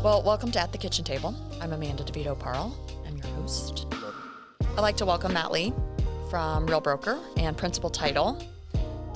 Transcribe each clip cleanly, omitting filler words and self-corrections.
Well, welcome to At the Kitchen Table. I'm Amanda DiVito Parle. I'm your host. I'd like to welcome Matt Leigh from Real Broker and Principal Title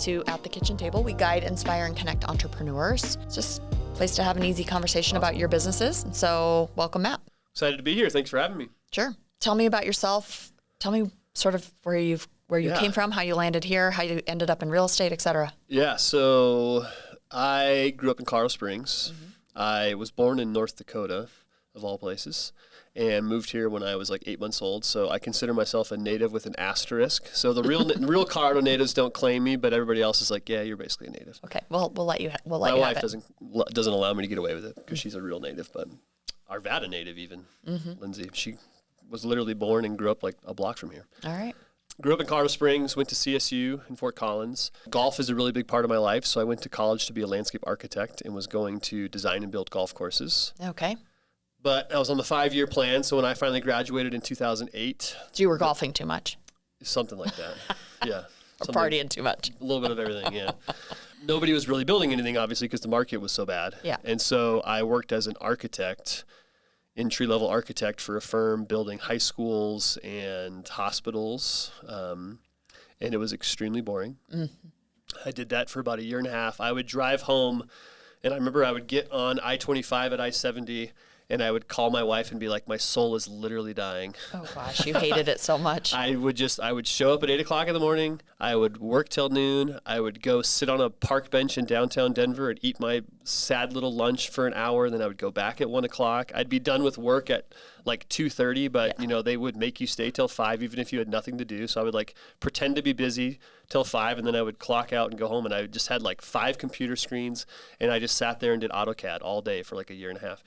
to At the Kitchen Table. We guide, inspire, and connect entrepreneurs. It's just a place to have an easy conversation about your businesses. And so welcome, Matt. Excited to be here. Thanks for having me. Sure. Tell me about yourself. Tell me sort of where you came from, how you landed here, how you ended up in real estate, et cetera. Yeah, so I grew up in Colorado Springs. Mm-hmm. I was born in North Dakota, of all places, and moved here when I was like 8 months old. So I consider myself a native with an asterisk. So the real Colorado natives don't claim me, but everybody else is like, yeah, you're basically a native. Okay, well, we'll let you have it. My wife doesn't allow me to get away with it because she's a real native, but Arvada native even, Lindsay. She was literally born and grew up like a block from here. All right. Grew up in Colorado Springs, went to CSU in Fort Collins. Golf is a really big part of my life, so I went to college to be a landscape architect and was going to design and build golf courses. Okay. But I was on the 5-year plan, so when I finally graduated in 2008... So you were golfing too much? Something like that, yeah. Or partying too much? A little bit of everything, yeah. Nobody was really building anything, obviously, because the market was so bad. Yeah. And so I worked as an architect, entry-level architect for a firm building high schools and hospitals, and it was extremely boring. Mm-hmm. I did that for about a year and a half. I would drive home, and I remember I would get on I-25 at I-70, and I would call my wife and be like, my soul is literally dying. Oh, gosh, you hated it so much. I would show up at 8 o'clock in the morning. I would work till noon. I would go sit on a park bench in downtown Denver and eat my sad little lunch for an hour. Then I would go back at 1 o'clock. I'd be done with work at like 2:30, but they would make you stay till 5 even if you had nothing to do. So I would like pretend to be busy till 5, and then I would clock out and go home. And I just had like 5 computer screens, and I just sat there and did AutoCAD all day for like a year and a half.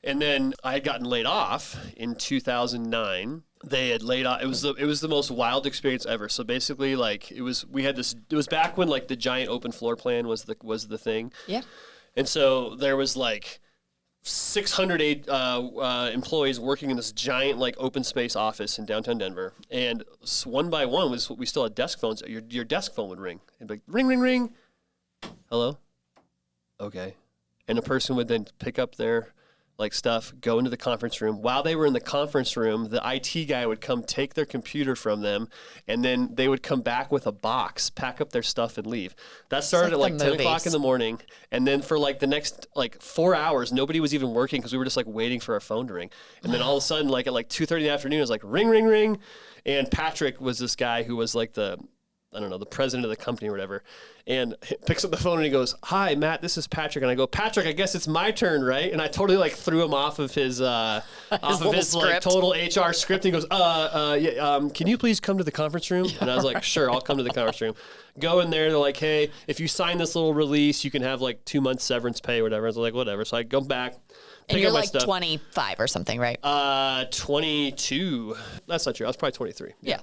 And then I had gotten laid off in 2009. They had laid off. It was the most wild experience ever. So basically, like it was back when like the giant open floor plan was the thing. Yeah. And so there was like 608 employees working in this giant like open space office in downtown Denver. And one by one we still had desk phones. Your desk phone would ring. It'd be like ring ring ring. Hello. Okay. And a person would then pick up their like stuff, go into the conference room. While they were in the conference room, the IT guy would come take their computer from them, and then they would come back with a box, pack up their stuff, and leave. That started at like 10 o'clock in the morning, and then for like the next like 4 hours, nobody was even working because we were just like waiting for our phone to ring. And then all of a sudden, like at like 2:30 in the afternoon, it was like ring, ring, ring. And Patrick was this guy who was like the president of the company or whatever, and he picks up the phone and he goes, "Hi, Matt, this is Patrick." And I go, "Patrick, I guess it's my turn, right?" And I totally like threw him off of his like total HR script. And he goes, can you please come to the conference room?" And I was like, "Sure, I'll come to the conference room." Go in there, they're like, "Hey, if you sign this little release, you can have like 2 months severance pay or whatever." I was like, "Whatever." So I go back. And you're like 25 or something, right? 22. That's not true. I was probably 23. Yeah.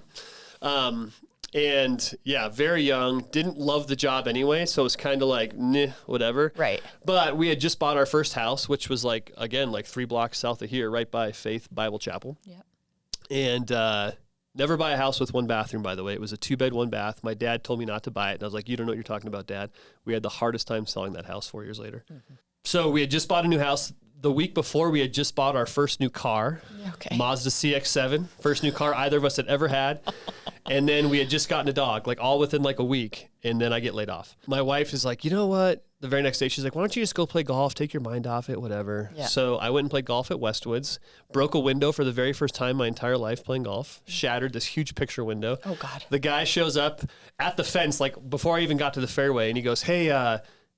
And yeah, very young, didn't love the job anyway. So it was kind of like, whatever. Right. But we had just bought our first house, which was like, again, like 3 blocks south of here, right by Faith Bible Chapel. Yeah. And, never buy a house with 1 bathroom, by the way. It was a 2-bed, 1 bath. My dad told me not to buy it. And I was like, you don't know what you're talking about, Dad. We had the hardest time selling that house 4 years later. Mm-hmm. So we had just bought a new house. The week before, we had just bought our first new car, Mazda CX-7, first new car either of us had ever had. And then we had just gotten a dog, like all within like a week. And then I get laid off. My wife is like, you know what? The very next day, she's like, why don't you just go play golf, take your mind off it, whatever. Yeah. So I went and played golf at Westwoods, broke a window for the very first time my entire life playing golf, shattered this huge picture window. Oh, God. The guy shows up at the fence, like before I even got to the fairway, and he goes, "Hey,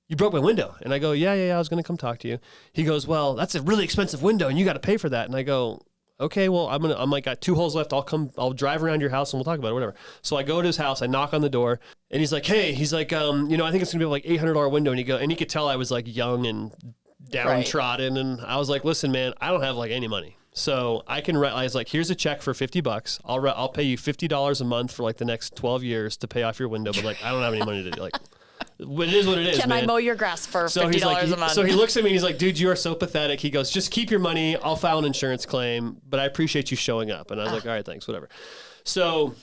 you broke my window." And I go, yeah, I was going to come talk to you. He goes, "Well, that's a really expensive window and you got to pay for that." And I go, "Okay, well, I'm like, got 2 holes left. I'll drive around your house and we'll talk about it, whatever." So I go to his house, I knock on the door, and he's like, "Hey," he's like, I think it's gonna be like $800 window." And he could tell I was like young and downtrodden. Right. And I was like, "Listen, man, I don't have like any money. So I was like, here's a check for $50. I'll pay you $50 a month for like the next 12 years to pay off your window. But like, I don't have any money to do like." It is what it is, Can man. I mow your grass for $50 a month? So he looks at me and he's like, "Dude, you are so pathetic." He goes, "Just keep your money. I'll file an insurance claim, but I appreciate you showing up." And I was like, "All right, thanks, whatever." So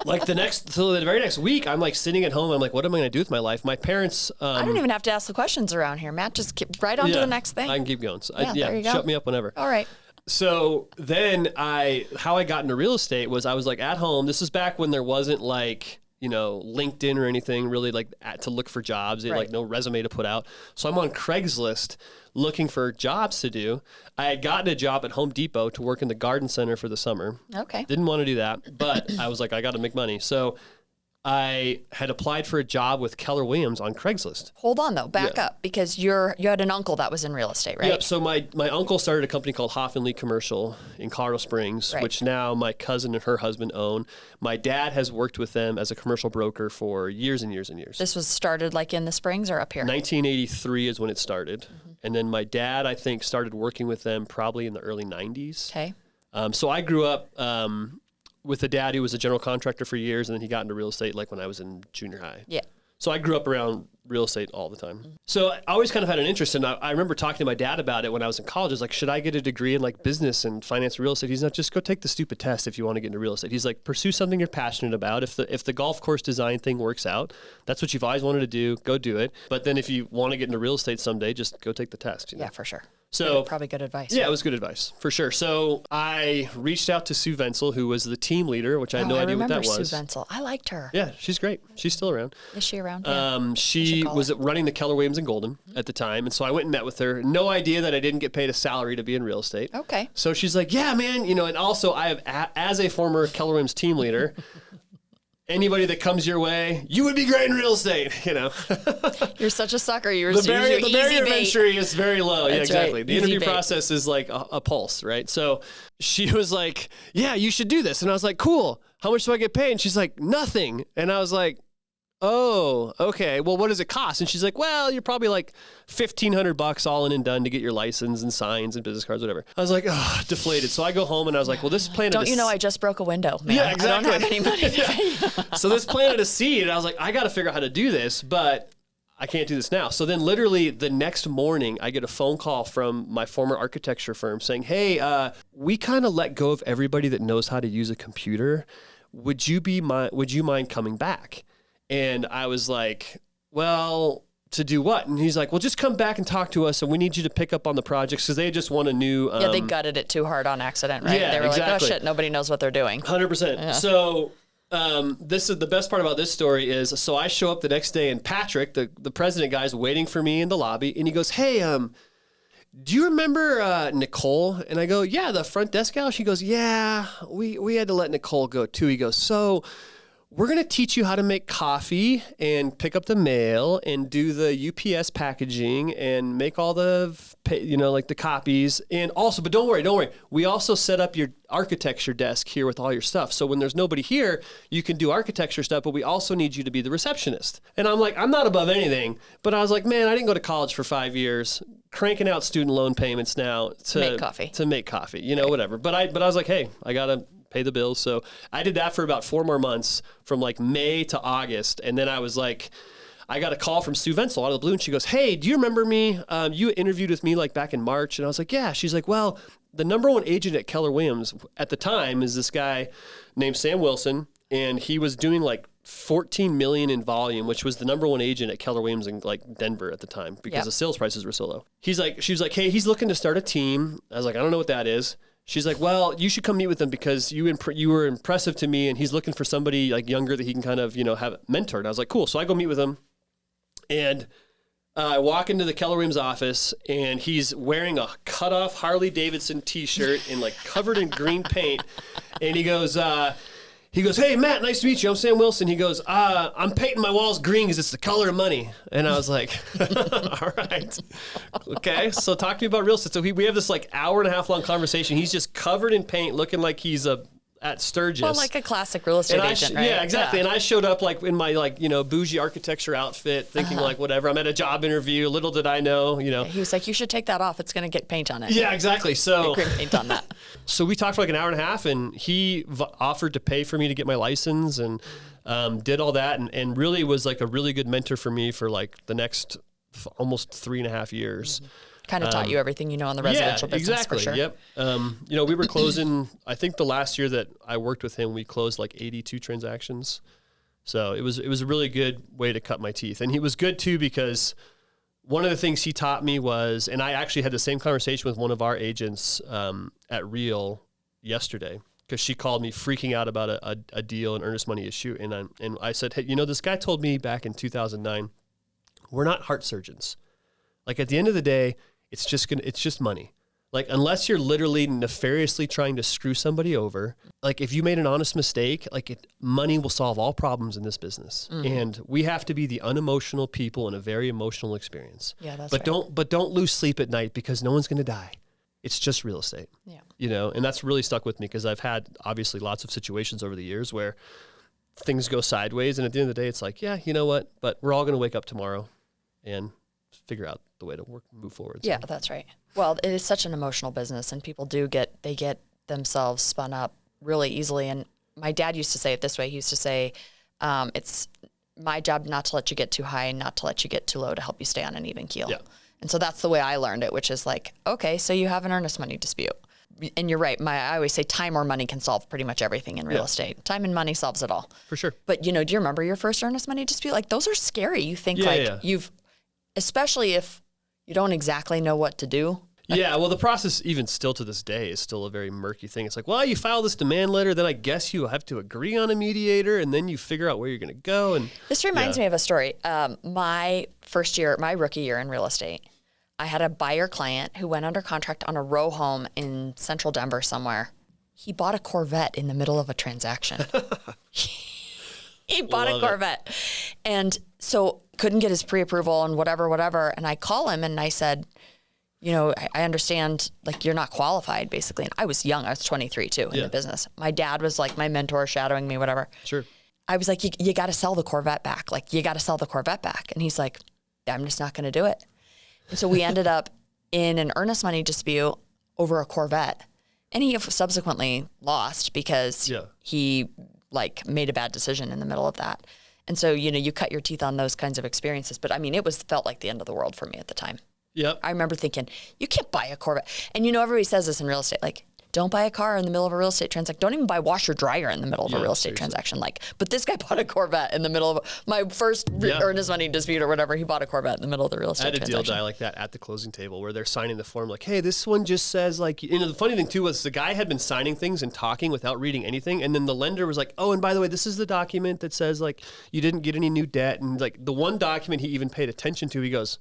Like the very next week, I'm like sitting at home. I'm like, what am I going to do with my life? My parents. I don't even have to ask the questions around here. Matt, just keep right on to the next thing. I can keep going. So there you go. Shut me up whenever. All right. So then how I got into real estate was I was like at home. This is back when there wasn't like, LinkedIn or anything really like to look for jobs. Like no resume to put out. So I'm on Craigslist looking for jobs to do. I had gotten a job at Home Depot to work in the garden center for the summer. Okay. Didn't want to do that, but I was like, I got to make money. So I had applied for a job with Keller Williams on Craigslist. Hold on though, back up, because you had an uncle that was in real estate, right? Yep. So my uncle started a company called Hoff & Lee Commercial in Colorado Springs, which now my cousin and her husband own. My dad has worked with them as a commercial broker for years and years and years. This was started like in the Springs or up here? 1983 is when it started. And then my dad, I think, started working with them probably in the early 90s. Okay. So I grew up with a dad who was a general contractor for years, and then he got into real estate like when I was in junior high. Yeah. So I grew up around real estate all the time. So I always kind of had an interest in it. I remember talking to my dad about it when I was in college. I was like, should I get a degree in like business and finance real estate? He's not, just go take the stupid test if you want to get into real estate. He's like, pursue something you're passionate about. If the golf course design thing works out, that's what you've always wanted to do, go do it. But then if you want to get into real estate someday, just go take the test. Yeah, for sure. So probably good advice. Yeah, it was good advice for sure. So I reached out to Sue Venzel, who was the team leader, which I had no idea what that was. I remember Sue Venzel. I liked her. Yeah, she's great. She's still around. Is she around? She was running the Keller Williams in Golden at the time, and so I went and met with her. No idea that I didn't get paid a salary to be in real estate. Okay. So she's like, "Yeah, man, and also I have as a former Keller Williams team leader." Anybody that comes your way, you would be great in real estate, You're such a sucker. The barrier of entry is very low. That's yeah, exactly. Right. The interview process is like a pulse, right? So she was like, yeah, you should do this. And I was like, cool. How much do I get paid? And she's like, nothing. And I was like, oh, okay. Well, what does it cost? And she's like, well, you're probably like $1,500 all in and done to get your license and signs and business cards, whatever. I was like, deflated. So I go home and I was like, well, this planted Don't you know I just broke a window, man. Yeah, exactly. I don't have any money to pay. So this planted a seed, and I was like, I got to figure out how to do this, but I can't do this now. So then literally the next morning, I get a phone call from my former architecture firm saying, hey, we kind of let go of everybody that knows how to use a computer. Would you mind coming back? And I was like, well, to do what? And he's like, well, just come back and talk to us, and we need you to pick up on the projects, because they just want a new... they gutted it too hard on accident, right? Yeah, they were exactly. like, oh, shit, nobody knows what they're doing. 100%. Yeah. So this is the best part about this story is, so I show up the next day, and Patrick, the president guy, is waiting for me in the lobby, and he goes, hey, do you remember Nicole? And I go, yeah, the front desk gal. She goes, yeah, we had to let Nicole go too. He goes, so... we're going to teach you how to make coffee and pick up the mail and do the UPS packaging and make all the, like the copies. And also, but don't worry. We also set up your architecture desk here with all your stuff. So when there's nobody here, you can do architecture stuff, but we also need you to be the receptionist. And I'm like, I'm not above anything, but I was like, man, I didn't go to college for 5 years, cranking out student loan payments now to make coffee, whatever. But I was like, hey, I got to pay the bills. So I did that for about 4 more months, from like May to August. And then I was like, I got a call from Sue Venzel out of the blue, and she goes, hey, do you remember me? You interviewed with me like back in March. And I was like, yeah. She's like, well, the number one agent at Keller Williams at the time is this guy named Sam Wilson. And he was doing like 14 million in volume, which was the number one agent at Keller Williams in like Denver at the time, because the sales prices were so low. She was like, hey, he's looking to start a team. I was like, I don't know what that is. She's like, well, you should come meet with him, because you were impressive to me, and he's looking for somebody like younger that he can kind of, have mentored. And I was like, cool. So I go meet with him, and I walk into the Keller Williams office, and he's wearing a cut-off Harley Davidson T-shirt and like covered in green paint. And he goes, hey, Matt, nice to meet you. I'm Sam Wilson. He goes, I'm painting my walls green because it's the color of money. And I was like, all right. Okay, so talk to me about real estate. So we have this like hour and a half long conversation. He's just covered in paint, looking like he's at Sturgis. Well, like a classic real estate agent, right? Yeah, exactly. Yeah. And I showed up like in my like, bougie architecture outfit, thinking like whatever. I'm at a job interview. Little did I know, He was like, you should take that off. It's going to get paint on it. Yeah, exactly. So green paint on that. So we talked for like an hour and a half, and he offered to pay for me to get my license, and did all that, and really was like a really good mentor for me for like the next almost 3.5 years. Kind of taught you everything you know in the residential business. Exactly. For sure. Yep. We were closing, I think the last year that I worked with him, we closed like 82 transactions. So it was a really good way to cut my teeth. And he was good too, because one of the things he taught me was, and I actually had the same conversation with one of our agents at Real yesterday, because she called me freaking out about a deal, an earnest money issue. And I said, hey, this guy told me back in 2009, we're not heart surgeons. Like at the end of the day, it's just money. Like, unless you're literally nefariously trying to screw somebody over, like if you made an honest mistake, money will solve all problems in this business. Mm-hmm. And we have to be the unemotional people in a very emotional experience. Yeah, that's right. But don't lose sleep at night, because no one's going to die. It's just real estate. Yeah. And that's really stuck with me, because I've had obviously lots of situations over the years where things go sideways. And at the end of the day, it's like, yeah, you know what? But we're all going to wake up tomorrow and figure out the way to move forward. Yeah, that's right. Well, it is such an emotional business, and people get themselves spun up really easily. And my dad used to say it this way. He used to say, it's my job not to let you get too high and not to let you get too low, to help you stay on an even keel. Yeah. And so that's the way I learned it, which is like, okay, so you have an earnest money dispute. And you're right. I always say time or money can solve pretty much everything in real estate. Time and money solves it all. For sure. But, do you remember your first earnest money dispute? Like, those are scary. You think especially if you don't exactly know what to do. Yeah, well, the process, even still to this day, is still a very murky thing. It's like, well, you file this demand letter, then I guess you have to agree on a mediator, and then you figure out where you're going to go. And this reminds me of a story. My rookie year in real estate, I had a buyer client who went under contract on a row home in central Denver somewhere. He bought a Corvette in the middle of a transaction. He bought a Corvette. And so couldn't get his pre-approval and whatever. And I call him and I said, I understand, like, you're not qualified, basically. And I was young. I was 23 too in the business. My dad was like my mentor, shadowing me, whatever. Sure. I was like, you got to sell the Corvette back. Like, you got to sell the Corvette back. And he's like, I'm just not going to do it. And so we ended up in an earnest money dispute over a Corvette. And he subsequently lost because he made a bad decision in the middle of that. And so, you cut your teeth on those kinds of experiences. But I mean, it felt like the end of the world for me at the time. Yep. I remember thinking, you can't buy a Corvette. And everybody says this in real estate, like, don't buy a car in the middle of a real estate transaction. Don't even buy washer dryer in the middle of a real estate transaction. But this guy bought a Corvette in the middle of my first earnest money dispute or whatever. He bought a Corvette in the middle of the real estate transaction. I had a deal guy like that at the closing table where they're signing the form like, hey, this one just says the funny thing too was the guy had been signing things and talking without reading anything. And then the lender was like, oh, and by the way, this is the document that says you didn't get any new debt. And the one document he even paid attention to, he goes,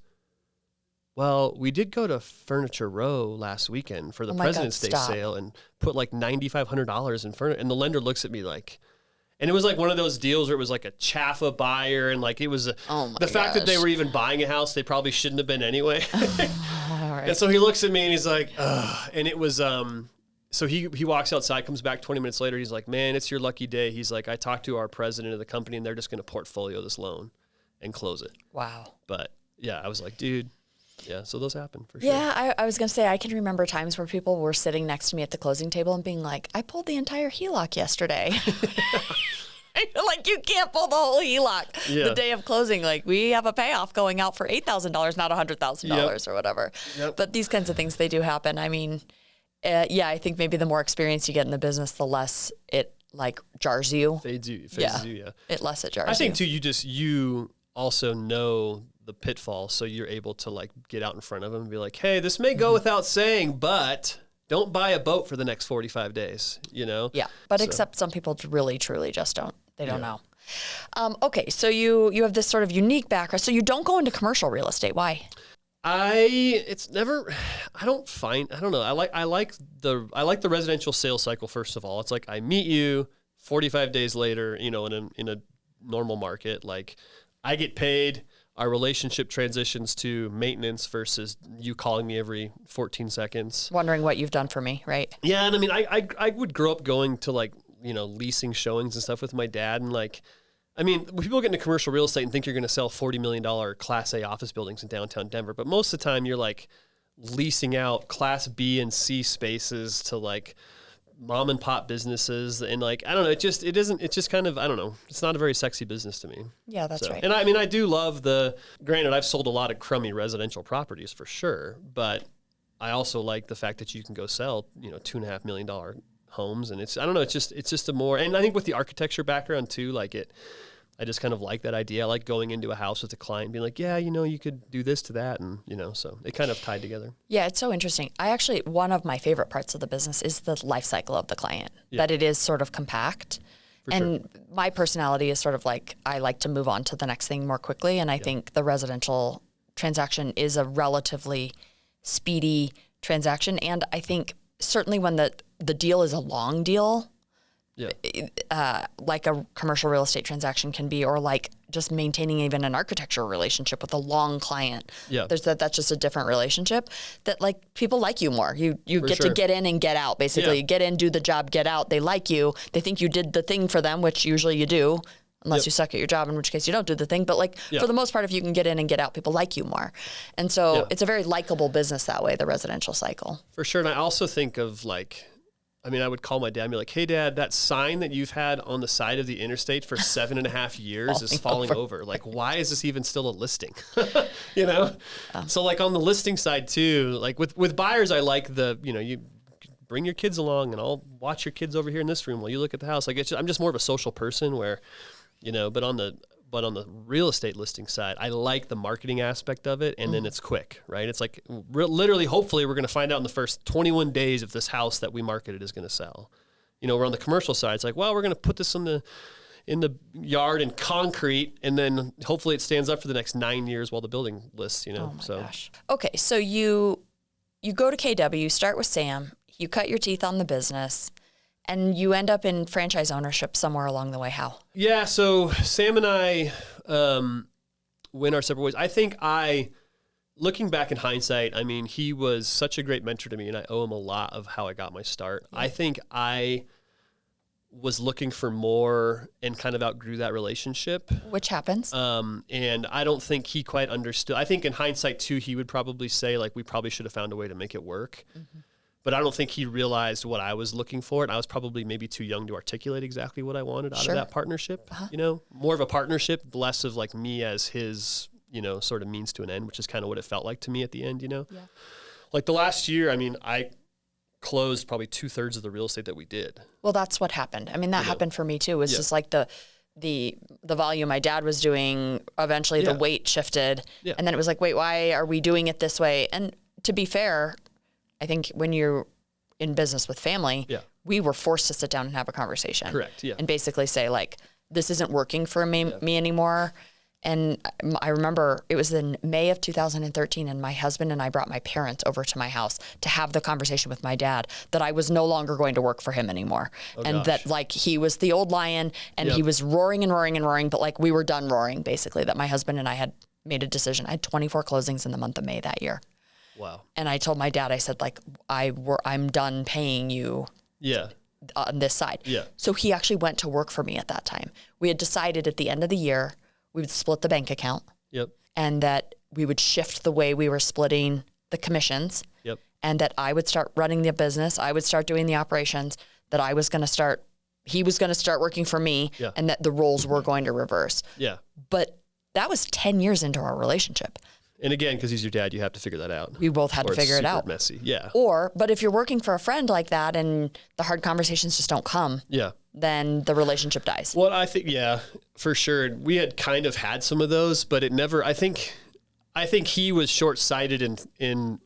well, we did go to Furniture Row last weekend for the President's Day sale and put $9,500 in furniture. And the lender looks at me and it was one of those deals where it was a Chaffa buyer. And it was the fact that they were even buying a house, they probably shouldn't have been anyway. All right. And so he looks at me and he's like, ugh. And it was, so he walks outside, comes back 20 minutes later. He's like, man, it's your lucky day. He's like, I talked to our president of the company and they're just going to portfolio this loan and close it. Wow. But yeah, I was like, dude. Yeah, so those happen for sure. Yeah, I was going to say, I can remember times where people were sitting next to me at the closing table and being like, I pulled the entire HELOC yesterday. You can't pull the whole HELOC the day of closing. We have a payoff going out for $8,000, not $100,000 or whatever. Yep. But these kinds of things, they do happen. I mean, I think maybe the more experience you get in the business, the less it jars you. Phases you, yeah. It less it jars you. I think too, you also know the pitfall, so you're able to get out in front of them and be like, hey, this may go without saying, but don't buy a boat for the next 45 days, Yeah, but except some people really, truly just don't. They don't know. Okay, so you have this sort of unique background. So you don't go into commercial real estate. Why? I don't know. I like the residential sales cycle, first of all. It's I meet you 45 days later, in a normal market, I get paid. Our relationship transitions to maintenance versus you calling me every 14 seconds. Wondering what you've done for me, right? Yeah, and I mean, I would grow up going to leasing showings and stuff with my dad, and when people get into commercial real estate and think you're going to sell $40 million Class A office buildings in downtown Denver, but most of the time you're leasing out Class B and C spaces to mom and pop businesses, and like, I don't know, it's just kind of, I don't know, it's not a very sexy business to me. Yeah, that's right. And I mean, I do love granted, I've sold a lot of crummy residential properties for sure, but I also like the fact that you can go sell, $2.5 million homes, and I don't know, it's just a more, and I think with the architecture background too, like I just kind of like that idea. I like going into a house with a client and being like, yeah, you could do this to that. And, so it kind of tied together. Yeah, it's so interesting. One of my favorite parts of the business is the life cycle of the client, that it is sort of compact. And my personality is sort of like, I like to move on to the next thing more quickly. And I think the residential transaction is a relatively speedy transaction. And I think certainly when the deal is a long deal, like a commercial real estate transaction can be, or like just maintaining even an architectural relationship with a long client. Yeah. That's just a different relationship that like people like you more. You get to get in and get out. Basically, you get in, do the job, get out. They like you. They think you did the thing for them, which usually you do, unless you suck at your job, in which case you don't do the thing. But like for the most part, if you can get in and get out, people like you more. And so it's a very likable business that way, the residential cycle. For sure. And I also think of I would call my dad and be like, hey, Dad, that sign that you've had on the side of the interstate for 7.5 years is falling over. Like, why is this even still a listing? So like on the listing side too, like with buyers, I like you bring your kids along and I'll watch your kids over here in this room while you look at the house. Like I'm just more of a social person where, but on the real estate listing side, I like the marketing aspect of it, and then it's quick, right? It's like literally, hopefully, we're going to find out in the first 21 days if this house that we marketed is going to sell. We're on the commercial side. It's like, well, we're going to put this in the yard in concrete, and then hopefully it stands up for the next 9 years while the building lists. Oh my gosh. Okay, so you go to KW, start with Sam, you cut your teeth on the business. And you end up in franchise ownership somewhere along the way. How? Yeah, so Sam and I went our separate ways. I think looking back in hindsight, he was such a great mentor to me, and I owe him a lot of how I got my start. Yeah. I think I was looking for more and kind of outgrew that relationship. Which happens. And I don't think he quite understood. I think in hindsight, too, he would probably say, like, we probably should have found a way to make it work. Mm-hmm. But I don't think he realized what I was looking for, and I was probably maybe too young to articulate exactly what I wanted out of that partnership. Uh-huh. More of a partnership, less of like me as his, sort of means to an end, which is kind of what it felt like to me at the end. Yeah. Like the last year, I closed probably 2/3 of the real estate that we did. Well, that's what happened. That happened for me too. It was just like the volume my dad was doing. Eventually, the weight shifted, and then it was like, wait, why are we doing it this way? And to be fair, I think when you're in business with family, we were forced to sit down and have a conversation. Correct. Yeah. And basically say like, this isn't working for me anymore. And I remember it was in May of 2013, and my husband and I brought my parents over to my house to have the conversation with my dad that I was no longer going to work for him anymore. That like he was the old lion and he was roaring and roaring and roaring, but like we were done roaring basically, that my husband and I had made a decision. I had 24 closings in the month of May that year. Wow. And I told my dad, I said, like, I'm done paying you on this side. Yeah. So he actually went to work for me at that time. We had decided at the end of the year, we would split the bank account. Yep. And that we would shift the way we were splitting the commissions. Yep. And that I would start running the business. I would start doing the operations. That he was going to start working for me. Yeah. And that the roles were going to reverse. Yeah. But that was 10 years into our relationship. And again, because he's your dad, you have to figure that out. We both had to figure it out. Messy, yeah. But if you're working for a friend like that and the hard conversations just don't come, then the relationship dies. Well, I think, for sure. We had kind of had some of those, but it never. I think he was short-sighted in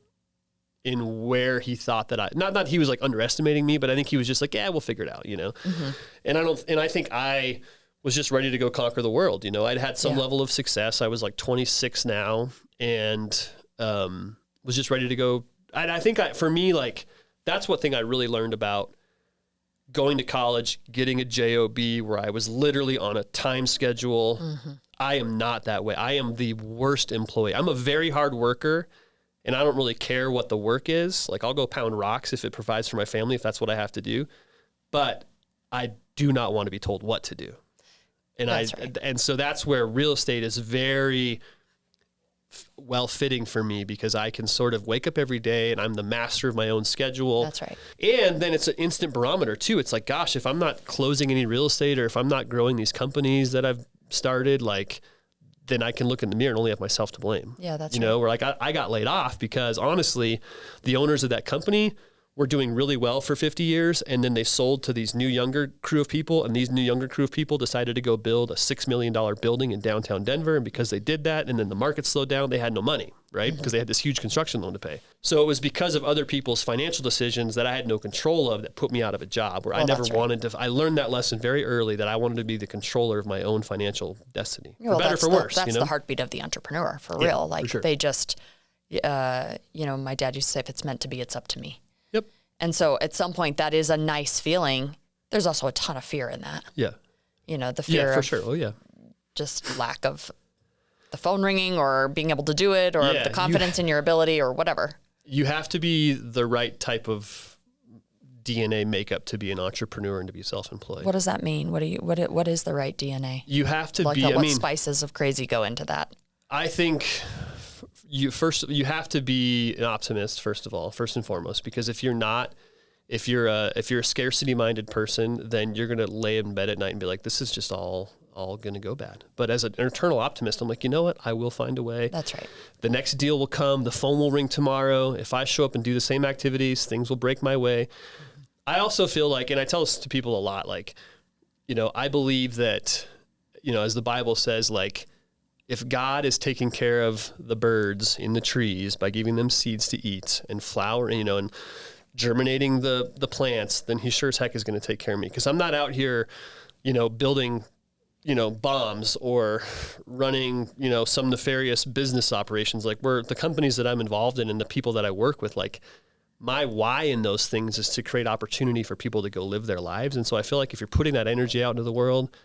where he thought that not he was like underestimating me, but I think he was just like, yeah, we'll figure it out, Mm-hmm. And I think I was just ready to go conquer the world. I'd had some level of success. I was like 26 now and was just ready to go. I think for me, like, that's one thing I really learned about going to college, getting a job where I was literally on a time schedule. Mm-hmm. I am not that way. I am the worst employee. I'm a very hard worker, and I don't really care what the work is. Like, I'll go pound rocks if it provides for my family, if that's what I have to do. But I do not want to be told what to do. And and so that's where real estate is very well fitting for me because I can sort of wake up every day and I'm the master of my own schedule. That's right. And then it's an instant barometer too. It's like, gosh, if I'm not closing any real estate or if I'm not growing these companies that I've started, like, then I can look in the mirror and only have myself to blame. Yeah, that's you right. know, where like I got laid off because honestly, the owners of that company were doing really well for 50 years. And then they sold to these new younger crew of people. And these new younger crew of people decided to go build a $6 million building in downtown Denver. And because they did that, and then the market slowed down, they had no money, right? Because they had this huge construction loan to pay. So it was because of other people's financial decisions that I had no control of that put me out of a job where I never wanted to. I learned that lesson very early that I wanted to be the controller of my own financial destiny. For better, for worse. That's the heartbeat of the entrepreneur, for real. Like they just, you know, my dad used to say, if it's meant to be, it's up to me. Yep. And so at some point that is a nice feeling. There's also a ton of fear in that. Yeah. You know, the fear for of sure. Oh yeah. just lack of the phone ringing or being able to do it or the confidence in your ability or whatever. You have to be the right type of DNA makeup to be an entrepreneur and to be self-employed. What does that mean? What is the right DNA? You have to like be, what spices of crazy go into that? I think you have to be an optimist first and foremost, because if you're not, if you're a scarcity minded person, then you're going to lay in bed at night and be like, this is just all going to go bad. But as an eternal optimist, I'm like, you know what? I will find a way. That's right. The next deal will come. The phone will ring tomorrow. If I show up and do the same activities, things will break my way. I also feel like, and I tell this to people a lot, like, you know, I believe that, you know, as the Bible says, like, if God is taking care of the birds in the trees by giving them seeds to eat and flower, you know, and germinating the plants, then he sure as heck is going to take care of me. Because I'm not out here, you know, building, you know, bombs or running, you know, some nefarious business operations. Like, the companies that I'm involved in and the people that I work with, like, my why in those things is to create opportunity for people to go live their lives. And so I feel like if you're putting that energy out into the world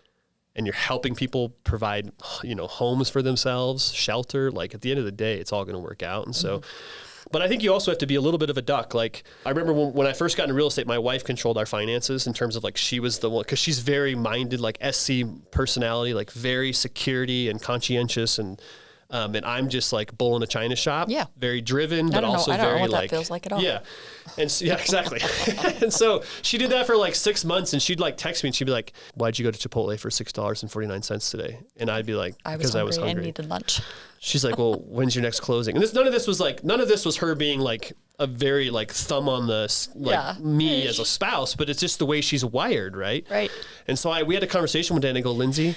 and you're helping people provide, you know, homes for themselves, shelter, like, at the end of the day, it's all going to work out. And so, but I think you also have to be a little bit of a duck. Like, I remember when I first got into real estate, my wife controlled our finances in terms of, like, she was the one, because she's very minded, like SC personality, like very security and conscientious, and I'm just like bull in a china shop. Yeah. Very driven, but also very, like, I don't know what that feels like at all. Yeah. And so, yeah, exactly. And so she did that for like 6 months, and she'd like text me and she'd be like, why'd you go to Chipotle for $6.49 today? And I'd be like, because I was hungry. I needed lunch. She's like, well, when's your next closing? And none of this was her being like a very like thumb on the, like, me as a spouse, but it's just the way she's wired. Right. Right. And so we had a conversation one day and I go, Lindsay,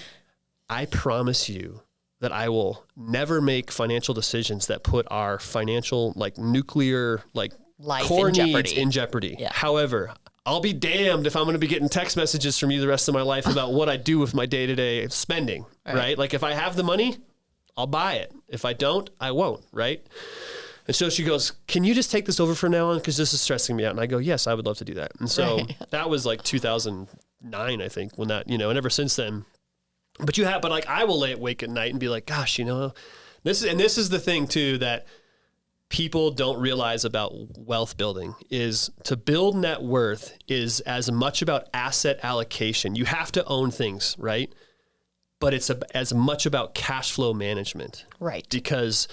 I promise you that I will never make financial decisions that put our financial, like, nuclear, like, life core needs in jeopardy. Yeah. However, I'll be damned if I'm going to be getting text messages from you the rest of my life about what I do with my day-to-day spending, right? Like, if I have the money, I'll buy it. If I don't, I won't, right? And so she goes, can you just take this over from now on? Because this is stressing me out. And I go, yes, I would love to do that. And so that was like 2009, I think, when that, you know, and ever since then. But like, I will lay awake at night and be like, gosh, you know, this is the thing too, that people don't realize about wealth building, is to build net worth is as much about asset allocation. You have to own things, right? But it's as much about cash flow management. Right. Because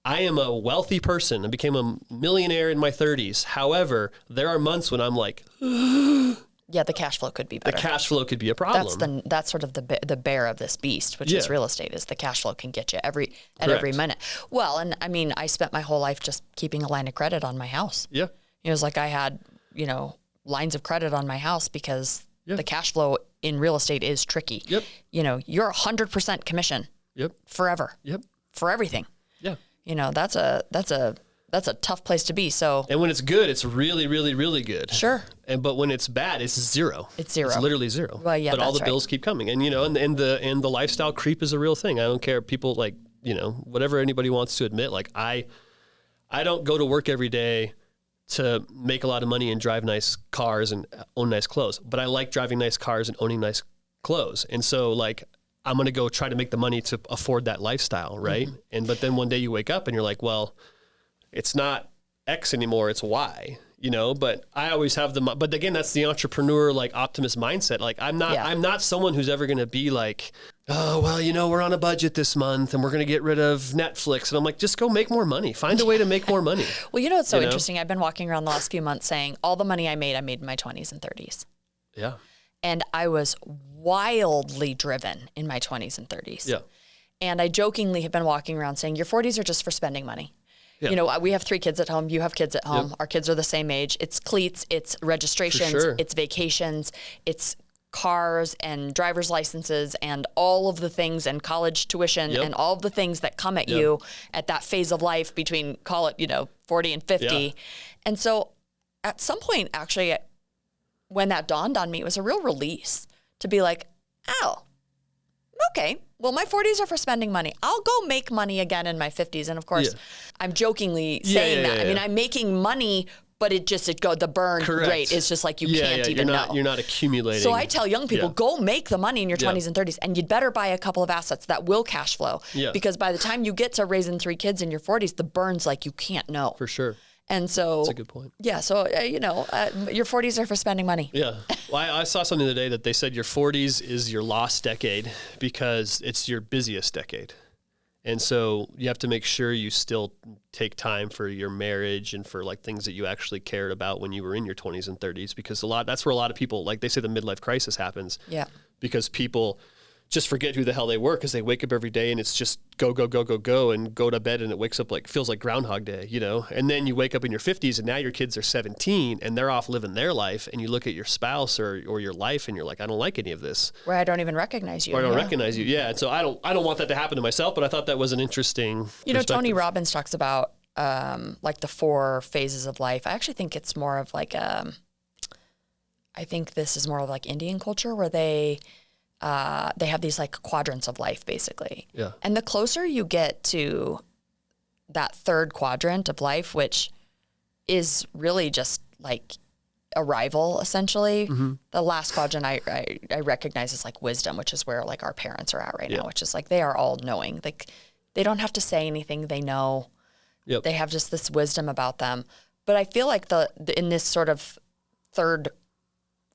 I am a wealthy person. I became a millionaire in my 30s. However, there are months when I'm like, yeah, the cash flow could be better. The cash flow could be a problem. That's sort of the bear of this beast, which is real estate, is the cash flow can get you every minute. Well, and I mean, I spent my whole life just keeping a line of credit on my house. Yeah. It was like I had, you know, lines of credit on my house because the cash flow in real estate is tricky. Yep. You know, you're 100% commission. Yep. Forever. Yep. For everything. Yeah. You know, that's a tough place to be. So, and when it's good, it's really, really, really good. Sure. But when it's bad, it's zero. It's zero. It's literally zero. Well, yeah, but all the bills keep coming, and you know, and the lifestyle creep is a real thing. I don't care. People, like, you know, whatever anybody wants to admit. Like, I don't go to work every day to make a lot of money and drive nice cars and own nice clothes, but I like driving nice cars and owning nice clothes. And so, like, I'm going to go try to make the money to afford that lifestyle. Right. Mm-hmm. But then one day you wake up and you're like, well, it's not X anymore, it's Y, you know, but I always have but again, that's the entrepreneur, like, optimist mindset. Like, I'm not someone who's ever going to be like, oh, well, we're on a budget this month and we're going to get rid of Netflix. And I'm like, just go make more money. Find a way to make more money. Well, it's so interesting. I've been walking around the last few months saying all the money I made in my 20s and 30s. Yeah. And I was wildly driven in my 20s and 30s. Yeah. And I jokingly have been walking around saying your 40s are just for spending money. Yeah. We have 3 kids at home. You have kids at home. Yep. Our kids are the same age. It's cleats, it's registrations, sure. it's vacations, it's cars and driver's licenses and all of the things and college tuition and all of the things that come at you at that phase of life between, call it, 40 and 50. Yeah. And so at some point, actually, when that dawned on me, it was a real release to be like, oh, okay, well, my 40s are for spending money. I'll go make money again in my 50s. And of course, I'm jokingly saying that. I mean, I'm making money, but the burn rate is just like you can't even know. You're not accumulating. So I tell young people, go make the money in your 20s and 30s, and you'd better buy a couple of assets that will cash flow. Yeah. Because by the time you get to raising 3 kids in your 40s, the burn's like you can't know. For sure. And so that's a good point. Yeah. So, your 40s are for spending money. Yeah. Well, I saw something the other day that they said your 40s is your lost decade because it's your busiest decade. And so you have to make sure you still take time for your marriage and for like things that you actually cared about when you were in your 20s and 30s, because that's where a lot of people, like they say, the midlife crisis happens. Yeah. Because people just forget who the hell they were because they wake up every day and it's just go, go, go, go, go, and go to bed and it wakes up feels like Groundhog Day, And then you wake up in your 50s and now your kids are 17 and they're off living their life, and you look at your spouse or your life and you're like, I don't like any of this. Where I don't even recognize you. Or I don't recognize you. Yeah. And so I don't want that to happen to myself, but I thought that was an interesting perspective. Tony Robbins talks about like the 4 phases of life. I actually think it's more of like I think this is more of like Indian culture where they have these like quadrants of life, basically. Yeah. And the closer you get to that 3rd quadrant of life, which is really just like arrival, essentially. Mm-hmm. The last quadrant I recognize as like wisdom, which is where like our parents are at right now, which is like they are all knowing. Like they don't have to say anything, they know. Yep. They have just this wisdom about them. But I feel like in this sort of 3rd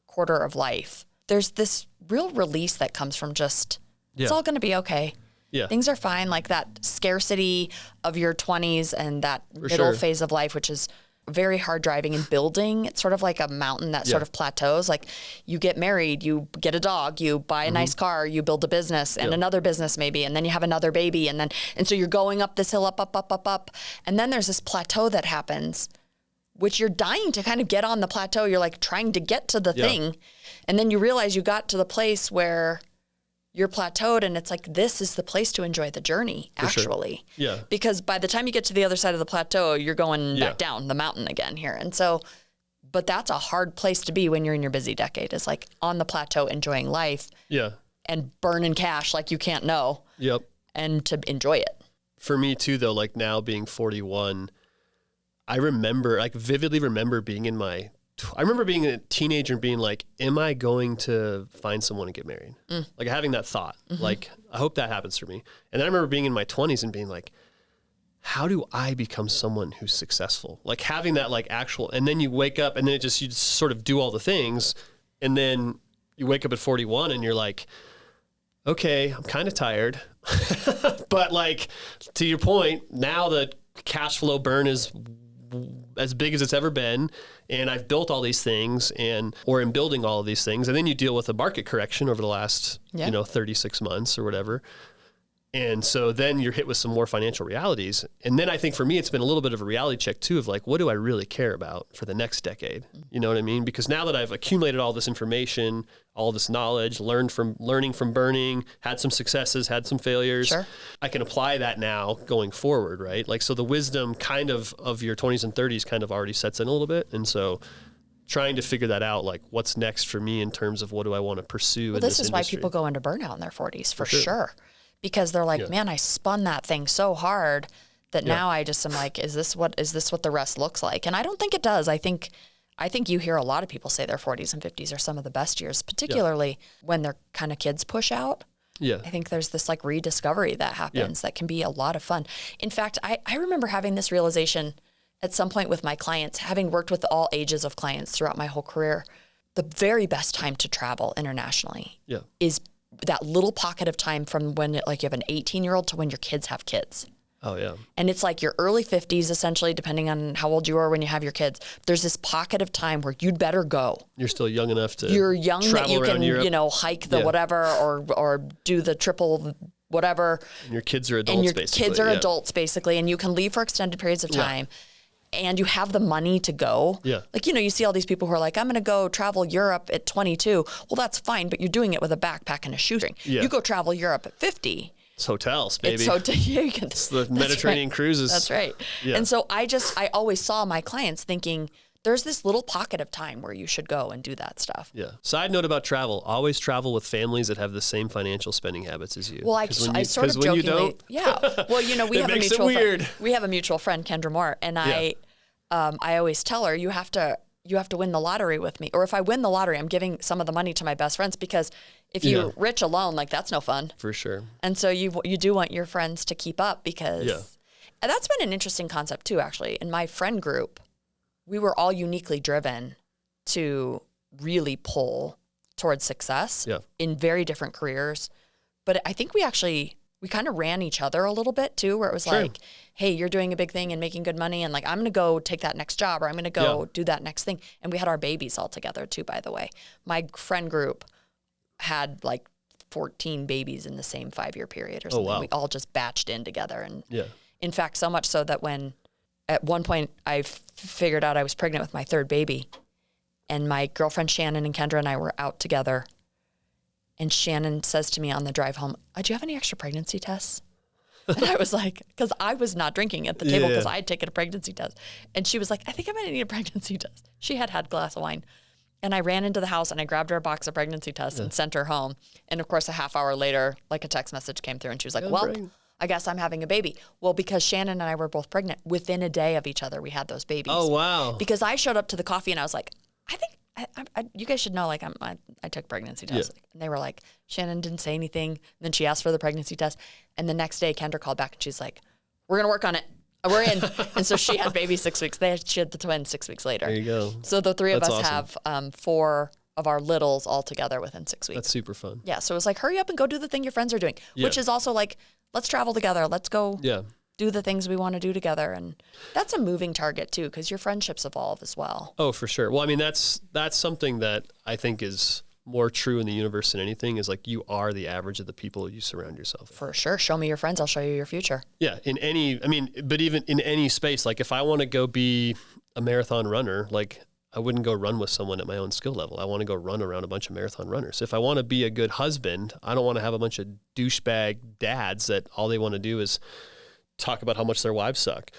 quarter of life, there's this real release that comes from just, it's all going to be okay. Yeah. Things are fine. Like that scarcity of your 20s and that middle phase of life, which is very hard driving and building. It's sort of like a mountain that sort of plateaus. Like you get married, you get a dog, you buy a nice car, you build a business and another business maybe, and then you have another baby. And so you're going up this hill, up. And then there's this plateau that happens, which you're dying to kind of get on the plateau. You're like trying to get to the thing. And then you realize you got to the place where you're plateaued and it's like, this is the place to enjoy the journey, actually. Sure. Yeah. Because by the time you get to the other side of the plateau, you're going back down the mountain again here. And so, but that's a hard place to be when you're in your busy decade, is like on the plateau, enjoying life. Yeah. And burning cash like you can't know. Yep. And to enjoy it. For me too, though, like now being 41, I vividly remember being I remember being a teenager and being like, am I going to find someone and get married? Like having that thought, like, I hope that happens for me. And then I remember being in my 20s and being like, how do I become someone who's successful? Like having that like actual, and then you wake up and then you just sort of do all the things. And then you wake up at 41 and you're like, okay, I'm kind of tired. But like, to your point, now the cash flow burn is as big as it's ever been, and I've built all these things or am building all of these things. And then you deal with a market correction over the last, 36 months or whatever. And so then you're hit with some more financial realities. And then I think for me, it's been a little bit of a reality check too of like, what do I really care about for the next decade? You know what I mean? Because now that I've accumulated all this information, all this knowledge, learning from burning, had some successes, had some failures, I can apply that now going forward, right? Like, so the wisdom kind of your 20s and 30s kind of already sets in a little bit. And so trying to figure that out, like what's next for me in terms of what do I want to pursue in this industry. This is why people go into burnout in their 40s, for sure. Because they're like, man, I spun that thing so hard that now I just am like, is this what the rest looks like? And I don't think it does. I think you hear a lot of people say their 40s and 50s are some of the best years, particularly when their kind of kids push out. Yeah. I think there's this like rediscovery that happens that can be a lot of fun. In fact, I remember having this realization at some point with my clients, having worked with all ages of clients throughout my whole career. The very best time to travel internationally is that little pocket of time from when like you have an 18-year-old to when your kids have kids. Oh, yeah. And it's like your early 50s, essentially, depending on how old you are when you have your kids. There's this pocket of time where you'd better go. You're still young enough to You're young that you can, Europe. Hike the whatever or do the triple whatever. And your kids are adults, and your basically. kids are adults, basically, and you can leave for extended periods of time. And you have the money to go. Yeah. Like, you see all these people who are like, I'm going to go travel Europe at 22. Well, that's fine, but you're doing it with a backpack and a shoestring. Yeah. You go travel Europe at 50. It's hotels, baby. It's the Mediterranean cruises. That's right. Yeah. And so I always saw my clients thinking, there's this little pocket of time where you should go and do that stuff. Yeah. Side note about travel: always travel with families that have the same financial spending habits as you. Well, I sort of jokingly, yeah. Well, we have a mutual friend. We have a mutual friend, Kendra Moore, and I always tell her, you have to win the lottery with me, or if I win the lottery, I'm giving some of the money to my best friends, because if you're rich alone, like, that's no fun. For sure. And so you do want your friends to keep up, because and that's been an interesting concept too, actually. In my friend group, we were all uniquely driven to really pull towards success in very different careers. But I think we kind of ran each other a little bit too, where it was like, hey, you're doing a big thing and making good money, and like, I'm going to go take that next job, or I'm going to go do that next thing. And we had our babies all together too, by the way. My friend group had like 14 babies in the same 5-year period or something. Oh, wow. We all just batched in together. And in fact, so much so that when at one point I figured out I was pregnant with my third baby, and my girlfriend Shannon and Kendra and I were out together, and Shannon says to me on the drive home, do you have any extra pregnancy tests? And I was like, because I was not drinking at the table because I had taken a pregnancy test. And she was like, I think I might need a pregnancy test. She had a glass of wine. And I ran into the house and I grabbed her a box of pregnancy tests and sent her home. And of course, a half hour later, like, a text message came through, and she was like, I guess I'm having a baby. Well, because Shannon and I were both pregnant, within a day of each other, we had those babies. Oh, wow. Because I showed up to the coffee and I was like, I think you guys should know, like, I took pregnancy tests. Yeah. And they were like, Shannon didn't say anything. And then she asked for the pregnancy test. And the next day, Kendra called back and she's like, we're going to work on it. We're in. And so she had baby 6 weeks. She had the twins 6 weeks later. There you go. So the three of us awesome. have 4 of our littles all together within 6 weeks. That's super fun. Yeah. So it was like, hurry up and go do the thing your friends are doing, which is also like, let's travel together. Let's go do the things we want to do together. And that's a moving target too, because your friendships evolve as well. Oh, for sure. Well, I mean, that's something that I think is more true in the universe than anything, is like, you are the average of the people you surround yourself with. For sure. Show me your friends, I'll show you your future. Yeah. But even in any space, like, if I want to go be a marathon runner, like, I wouldn't go run with someone at my own skill level. I want to go run around a bunch of marathon runners. If I want to be a good husband, I don't want to have a bunch of douchebag dads that all they want to do is talk about how much their wives suck.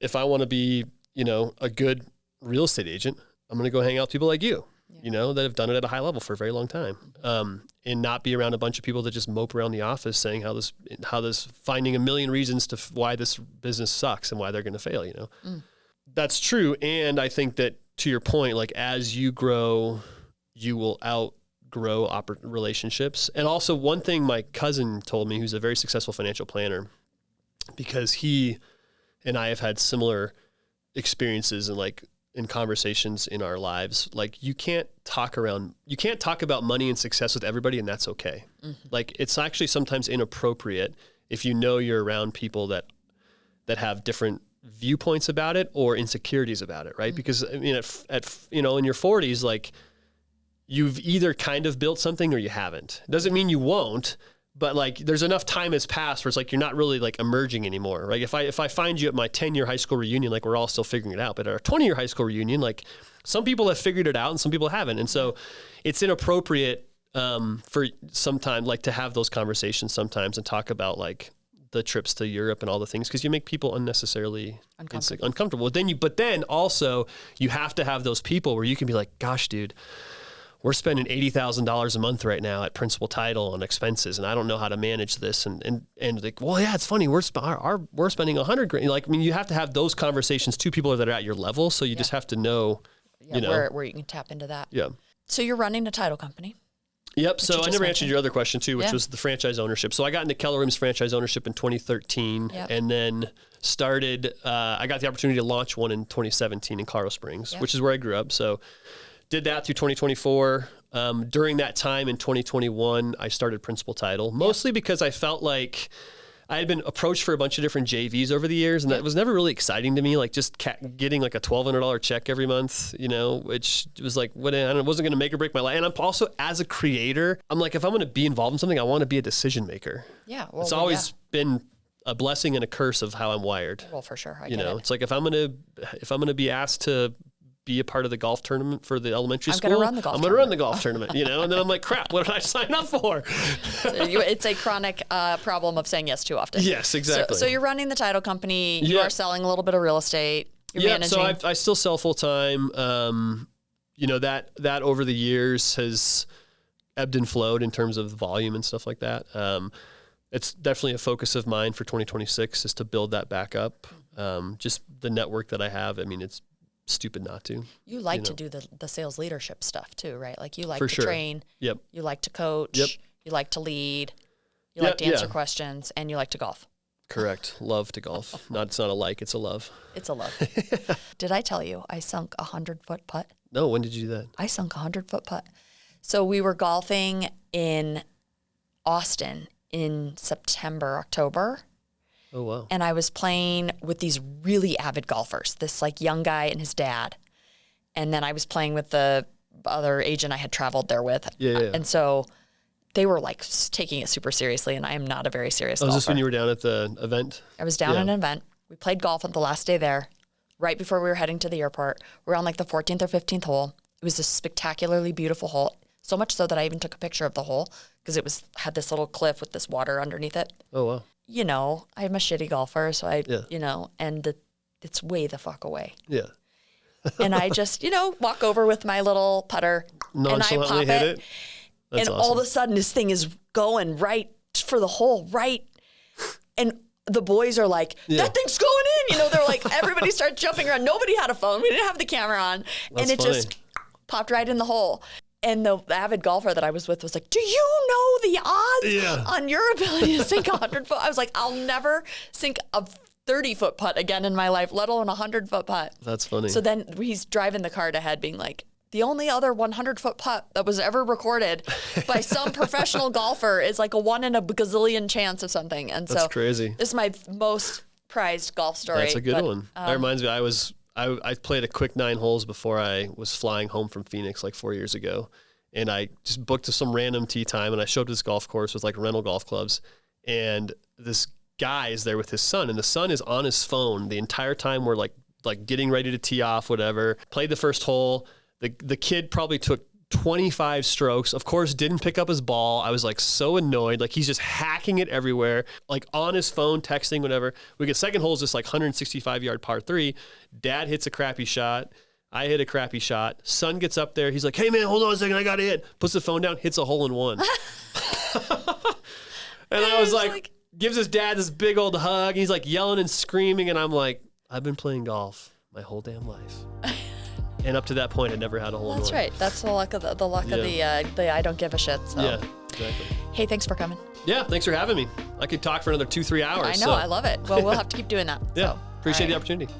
If I want to be, a good real estate agent, I'm going to go hang out with people like you, that have done it at a high level for a very long time. And not be around a bunch of people that just mope around the office saying how this finding a million reasons to why this business sucks and why they're going to fail, That's true. And I think that, to your point, like, as you grow, you will outgrow relationships. And also, one thing my cousin told me, who's a very successful financial planner, because he and I have had similar experiences in conversations in our lives, like, you can't talk about money and success with everybody, and that's okay. Mm-hmm. Like, it's actually sometimes inappropriate if you're around people that have different viewpoints about it or insecurities about it, right? Mm-hmm. Because I mean, in your 40s, like, you've either kind of built something or you haven't. It doesn't mean you won't, but like, there's enough time has passed where it's like, you're not really like emerging anymore, right? If I find you at my 10-year high school reunion, like, we're all still figuring it out, but at our 20-year high school reunion, like, some people have figured it out and some people haven't. And so it's inappropriate for sometimes, like, to have those conversations sometimes and talk about, like, the trips to Europe and all the things, because you make people unnecessarily uncomfortable. But then also you have to have those people where you can be like, gosh, dude, we're spending $80,000 a month right now at Principal Title on expenses, and I don't know how to manage this. And like, well, yeah, it's funny. We're spending $100,000. Like, I mean, you have to have those conversations to people that are at your level. So you just have to know, where you can tap into that. Yeah. So you're running a title company. Yep. So I never answered your other question too, which was the franchise ownership. So I got into Keller Williams franchise ownership in 2013, and then started. I got the opportunity to launch one in 2017 in Colorado Springs, which is where I grew up. So did that through 2024. During that time in 2021, I started Principal Title, mostly because I felt like I had been approached for a bunch of different JVs over the years, and that was never really exciting to me. Like just getting like a $1,200 check every month, which was like, it wasn't going to make or break my life. And I'm also, as a creator, I'm like, if I'm going to be involved in something, I want to be a decision maker. Yeah. It's always been a blessing and a curse of how I'm wired. Well, for sure. It's like if I'm going to be asked to be a part of the golf tournament for the elementary school, I'm going to run the golf tournament, and then I'm like, crap, what did I sign up for? It's a chronic problem of saying yes too often. Yes, exactly. So you're running the title company, you are selling a little bit of real estate, you're managing. So I still sell full time. That over the years has ebbed and flowed in terms of volume and stuff like that. It's definitely a focus of mine for 2026 is to build that back up. Just the network that I have, it's stupid not to. You like to do the sales leadership stuff too, right? Like you like for to sure. train. Yep. You like to coach. Yep. You like to lead. You like to answer questions, and you like to golf. Correct. Love to golf. It's not a like, it's a love. It's a love. Did I tell you I sunk 100-foot putt? No, when did you do that? I sunk 100-foot putt. So we were golfing in Austin in September, October. Oh, wow. And I was playing with these really avid golfers, this like young guy and his dad. And then I was playing with the other agent I had traveled there with. Yeah. And so they were like taking it super seriously, and I am not a very serious golfer. Was this when you were down at the event? I was down at an event. We played golf on the last day there, right before we were heading to the airport. We were on like the 14th or 15th hole. It was a spectacularly beautiful hole, so much so that I even took a picture of the hole because it had this little cliff with this water underneath it. Oh, wow. I'm a shitty golfer, so and it's way the fuck away. Yeah. And I just, walk over with my little putter and I pop hit it. That's and awesome. all of a sudden this thing is going right for the hole, right? And the boys are like, that thing's going in. They're like, everybody starts jumping around. Nobody had a phone. We didn't have the camera on. That's and it funny. just popped right in the hole. And the avid golfer that I was with was like, do you know the odds on your ability to sink 100-foot? I was like, I'll never sink a 30-foot putt again in my life, let alone a 100-foot putt. That's funny. So then he's driving the cart ahead being like, the only other 100-foot putt that was ever recorded by some professional golfer is like a 1 in a gazillion chance of something. And that's so crazy. This is my most prized golf story. That's a good one. That reminds me, I played a quick 9 holes before I was flying home from Phoenix like 4 years ago. And I just booked some random tee time, and I showed up to this golf course with like rental golf clubs. And this guy is there with his son, and the son is on his phone the entire time we're like getting ready to tee off, whatever. Played the first hole. The kid probably took 25 strokes, of course, didn't pick up his ball. I was like so annoyed. Like he's just hacking it everywhere, like on his phone, texting, whatever. We get second hole is just like 165-yard par 3. Dad hits a crappy shot. I hit a crappy shot. Son gets up there. He's like, hey, man, hold on a second. I got to hit. Puts the phone down, hits a hole in one. And I was like, gives his dad this big old hug. He's like yelling and screaming. And I'm like, I've been playing golf my whole damn life. And up to that point, I never had a hole in one. That's right. That's the luck of the I don't give a shit. So. Yeah, exactly. Hey, thanks for coming. Yeah, thanks for having me. I could talk for another 2-3 hours. I know. I love it. Well, we'll have to keep doing that. Yeah, so. appreciate the opportunity.